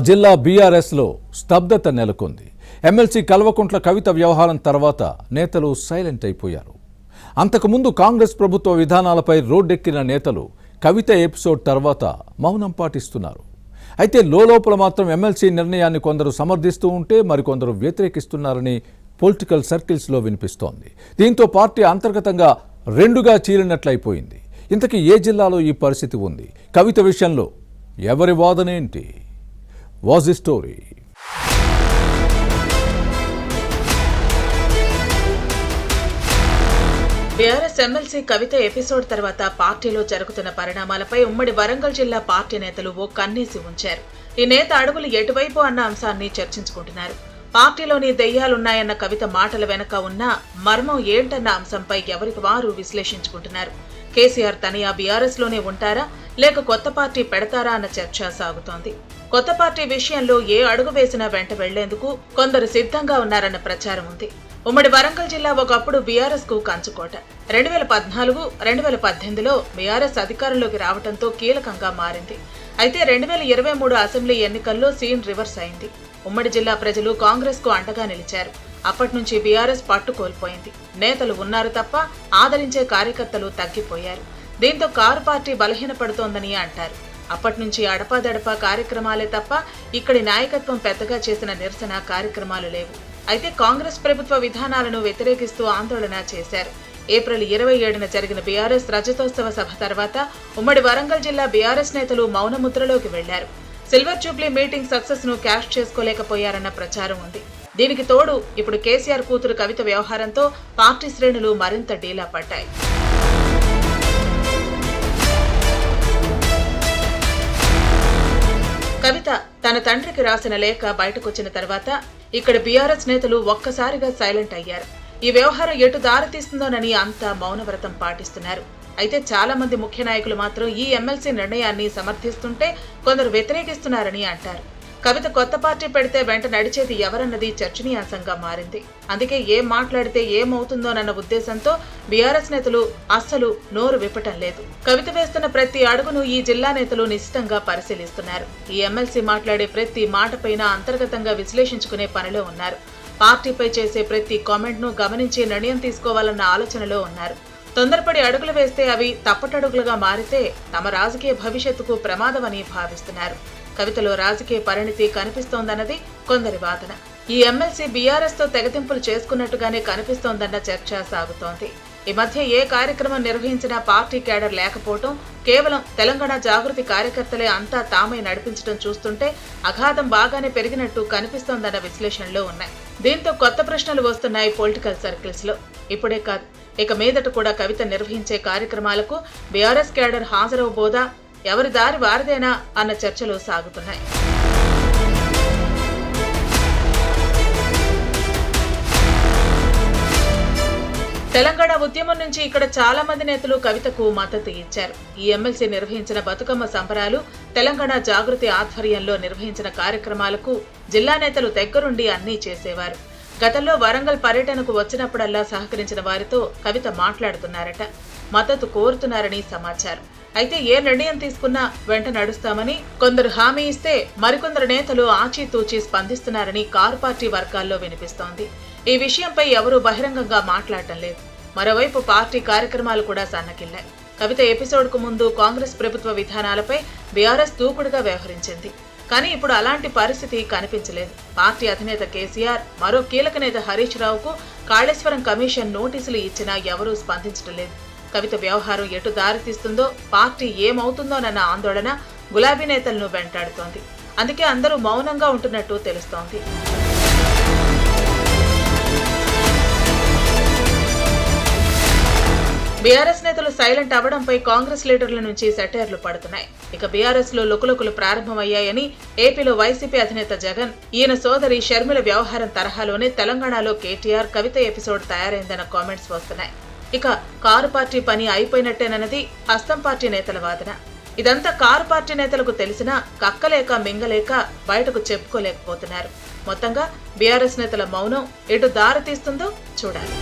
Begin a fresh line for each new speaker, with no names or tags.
జిల్లా బీఆర్ఎస్లో స్తబ్దత నెలకొంది. ఎమ్మెల్సీ కల్వకుంట్ల కవిత వ్యవహారం తర్వాత నేతలు సైలెంట్ అయిపోయారు. అంతకుముందు కాంగ్రెస్ ప్రభుత్వ విధానాలపై రోడ్డెక్కిన నేతలు కవిత ఎపిసోడ్ తర్వాత మౌనం పాటిస్తున్నారు. అయితే లోపల మాత్రం ఎమ్మెల్సీ నిర్ణయాన్ని కొందరు సమర్థిస్తూ ఉంటే మరికొందరు వ్యతిరేకిస్తున్నారని పొలిటికల్ సర్కిల్స్లో వినిపిస్తోంది. దీంతో పార్టీ అంతర్గతంగా రెండుగా చీలినట్లయిపోయింది. ఇంతకీ ఏ జిల్లాలో ఈ పరిస్థితి ఉంది? కవిత విషయంలో ఎవరి వాదనేంటి? Was the story?
BRS MLC Kavitha episode తర్వాత పార్టీలో జరుగుతున్న పరిణామాలపై ఉమ్మడి వరంగల్ జిల్లా పార్టీ నేతలు ఓ కన్నేసి ఉంచారు. ఈ నేత అడుగులు ఎటువైపు అన్న అంశాన్ని చర్చించుకుంటున్నారు. పార్టీలోని దెయ్యాలున్నాయన్న కవిత మాటల వెనక ఉన్న మర్మం ఏంటన్న అంశంపై ఎవరికి వారు విశ్లేషించుకుంటున్నారు. కేసీఆర్ తనయా బీఆర్ఎస్ లోనే ఉంటారా లేక కొత్త పార్టీ పెడతారా అన్న చర్చ సాగుతోంది. కొత్త పార్టీ విషయంలో ఏ అడుగు వేసినా వెంట వెళ్లేందుకు కొందరు సిద్ధంగా ఉన్నారన్న ప్రచారం ఉంది. ఉమ్మడి వరంగల్ జిల్లా ఒకప్పుడు బీఆర్ఎస్ కు కంచుకోట. 2014, 2018లో బీఆర్ఎస్ అధికారంలోకి రావడంతో కీలకంగా మారింది. అయితే 2023 అసెంబ్లీ ఎన్నికల్లో సీన్ రివర్స్ అయింది. ఉమ్మడి జిల్లా ప్రజలు కాంగ్రెస్ కు అండగా నిలిచారు. అప్పటి నుంచి బీఆర్ఎస్ పట్టు కోల్పోయింది. నేతలు ఉన్నారు తప్ప ఆదరించే కార్యకర్తలు తగ్గిపోయారు. దీంతో కారు పార్టీ బలహీనపడుతోందని అంటారు. అప్పటి నుంచి అడపాదడపా కార్యక్రమాలే తప్ప ఇక్కడి నాయకత్వం పెద్దగా చేసిన నిరసన కార్యక్రమాలు లేవు. అయితే కాంగ్రెస్ ప్రభుత్వ విధానాలను వ్యతిరేకిస్తూ ఆందోళన చేశారు. ఏప్రిల్ 27న జరిగిన బీఆర్ఎస్ రజతోత్సవ సభ తర్వాత ఉమ్మడి వరంగల్ జిల్లా బీఆర్ఎస్ నేతలు మౌనముద్రలోకి వెళ్లారు. సిల్వర్ జూబ్లీ మీటింగ్ సక్సెస్ ను క్యాష్ చేసుకోలేకపోయారన్న ప్రచారం ఉంది. దీనికి తోడు ఇప్పుడు కేసీఆర్ కూతురు కవిత వ్యవహారంతో పార్టీ శ్రేణులు మరింత డీలా పడ్డాయి. కవిత తన తండ్రికి రాసిన లేఖ బయటకొచ్చిన తర్వాత ఇక్కడ బీఆర్ఎస్ నేతలు ఒక్కసారిగా సైలెంట్ అయ్యారు. ఈ వ్యవహారం ఎటు దారితీస్తుందోనని అంతా మౌనవ్రతం పాటిస్తున్నారు. అయితే చాలా మంది ముఖ్య నాయకులు మాత్రం ఈ ఎమ్మెల్సీ నిర్ణయాన్ని సమర్థిస్తుంటే కొందరు వ్యతిరేకిస్తున్నారని అంటారు. కవిత కొత్త పార్టీ పెడితే వెంట నడిచేది ఎవరన్నది చర్చనీయాంశంగా మారింది. అందుకే ఏం మాట్లాడితే ఏమవుతుందోనన్న ఉద్దేశంతో బీఆర్ఎస్ నేతలు అస్సలు నోరు విప్పటం లేదు. కవిత వేస్తున్న ప్రతి అడుగును ఈ జిల్లా నేతలు నిశితంగా పరిశీలిస్తున్నారు. ఈ ఎమ్మెల్సీ మాట్లాడే ప్రతి మాటపైన అంతర్గతంగా విశ్లేషించుకునే పనిలో ఉన్నారు. పార్టీపై చేసే ప్రతి కామెంట్ ను గమనించి నిర్ణయం తీసుకోవాలన్న ఆలోచనలో ఉన్నారు. తొందరపడి అడుగులు వేస్తే అవి తప్పటడుగులుగా మారితే తమ రాజకీయ భవిష్యత్తుకు ప్రమాదమని భావిస్తున్నారు. కవితలో రాజకీయ పరిణితి కనిపిస్తోందన్నది కొందరి వాదన. ఈ ఎమ్మెల్సీ బీఆర్ఎస్ తో తెగతింపులు చేసుకున్నట్టుగానే కనిపిస్తోందన్న చర్చ సాగుతోంది. ఈ మధ్య ఏ కార్యక్రమం నిర్వహించినా పార్టీ కేడర్ లేకపోవడం, కేవలం తెలంగాణ జాగృతి కార్యకర్తలే అంతా తామై నడిపించడం చూస్తుంటే అఘాతం బాగానే పెరిగినట్టు కనిపిస్తోందన్న విశ్లేషణలు ఉన్నాయి. దీంతో కొత్త ప్రశ్నలు వస్తున్నాయి పొలిటికల్ సర్కిల్స్ లో. ఇప్పుడే కాదు, ఇక మీదట కూడా కవిత నిర్వహించే కార్యక్రమాలకు బీఆర్ఎస్ కేడర్ హాజరవబోదా, ఎవరి దారి వారిదేనా అన్న చర్చలు సాగుతున్నాయి. తెలంగాణ ఉద్యమం నుంచి ఇక్కడ చాలా మంది నేతలు కవితకు మద్దతు ఇచ్చారు. ఈ ఎమ్మెల్సీ నిర్వహించిన బతుకమ్మ సంబరాలు, తెలంగాణ జాగృతి ఆధ్వర్యంలో నిర్వహించిన కార్యక్రమాలకు జిల్లా నేతలు దగ్గరుండి అన్నీ చేసేవారు. గతంలో వరంగల్ పర్యటనకు వచ్చినప్పుడల్లా సహకరించిన వారితో కవిత మాట్లాడుతున్నారట, మద్దతు కోరుతున్నారని సమాచారం. అయితే ఏ నిర్ణయం తీసుకున్నా వెంట నడుస్తామని కొందరు హామీ ఇస్తే మరికొందరు నేతలు ఆచితూచి స్పందిస్తున్నారని కారు పార్టీ వర్గాల్లో వినిపిస్తోంది. ఈ విషయంపై ఎవరూ బహిరంగంగా మాట్లాడటం లేదు. మరోవైపు పార్టీ కార్యక్రమాలు కూడా సన్నగిల్లాయి. కవిత ఎపిసోడ్ కు ముందు కాంగ్రెస్ ప్రభుత్వ విధానాలపై బీఆర్ఎస్ దూకుడుగా వ్యవహరించింది. కానీ ఇప్పుడు అలాంటి పరిస్థితి కనిపించలేదు. పార్టీ అధినేత కేసీఆర్, మరో కీలక నేత హరీష్ రావుకు కాళేశ్వరం కమిషన్ నోటీసులు ఇచ్చినా ఎవరూ స్పందించడం లేదు. కవిత వ్యవహారం ఎటు దారితీస్తుందో, పార్టీ ఏమవుతుందోనన్న ఆందోళన గులాబీ నేతలను వెంటాడుతోంది. అందుకే అందరూ మౌనంగా ఉంటున్నట్టు తెలుస్తోంది. బీఆర్ఎస్ నేతలు సైలెంట్ అవ్వడంపై కాంగ్రెస్ లీడర్ల నుంచి సెటైర్లు పడుతున్నాయి. ఇక బీఆర్ఎస్ లో లుకులుకులు ప్రారంభమయ్యాయని ఏపీలో వైసీపీ అధినేత జగన్, ఈయన సోదరి షర్మిల వ్యవహారం తరహాలోనే తెలంగాణలో కేటీఆర్ కవిత ఎపిసోడ్ తయారైందన్న కామెంట్స్ వస్తున్నాయి. ఇక కారు పార్టీ పని అయిపోయినట్టేనన్నది హస్తం పార్టీ నేతల వాదన. ఇదంతా కారు పార్టీ నేతలకు తెలిసినా కక్కలేక మింగలేక బయటకు చెప్పుకోలేకపోతున్నారు. మొత్తంగా బీఆర్ఎస్ నేతల మౌనం ఎటు దారి తీస్తుందో చూడాలి.